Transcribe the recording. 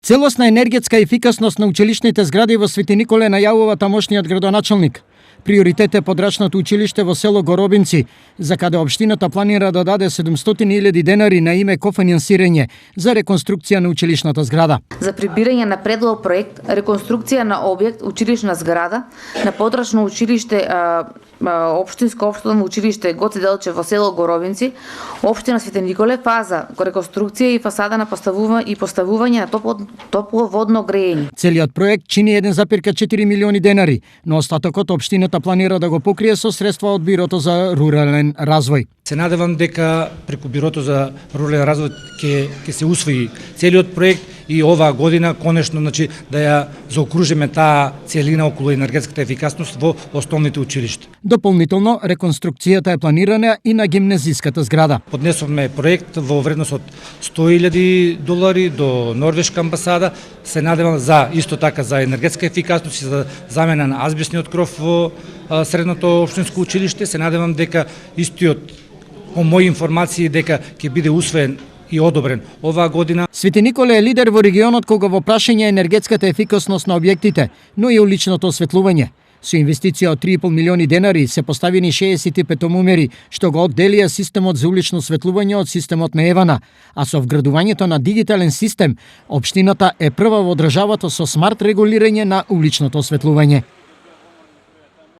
Целосна енергетска ефикасност на училишните згради во Свети Николе најавува тамошниот градоначелник. Приоритет е подрачното училиште во село Горобинци, за каде општината планира да даде 700.000 денари на име кофинансирање за реконструкција на училишната зграда. За прибирање на предлог проект реконструкција на објект училишна зграда на подрачно училиште општинско општовно училиште Гоце Делчев во село Горобинци, општина Свети Николе, фаза реконструкција и фасада на поставување на топловодно грејење. Целиот проект чини 1,4 милиони денари, но остатокот општината планира да го покрие со средства од Бирото за рурален развој. Се надевам дека преку Бирото за рурален развој ќе се усвои целиот проект и оваа година конечно да ја заокружиме таа целина околу енергетската ефикасност во основните училишта. Дополнително, реконструкцијата е планирана и на гимназиската зграда. Поднесовме проект во вредност од $100.000 до Норвешка амбасада. Се надевам за исто така за енергетска ефикасност и за замена на азбесниот кров во средното општинско училиште. Се надевам дека истиот, по мои информации, дека ќе биде усвоен и одобрен оваа година. Свети Николе е лидер во регионот кога во прашање енергетската ефикасност на објектите, но и уличното осветлување. Со инвестиција од 3,5 милиони денари се поставени 65 томумери, што го одделија системот за улично осветлување од системот на Евана, а со вградувањето на дигитален систем, општината е прва во државата со смарт регулирање на уличното осветлување.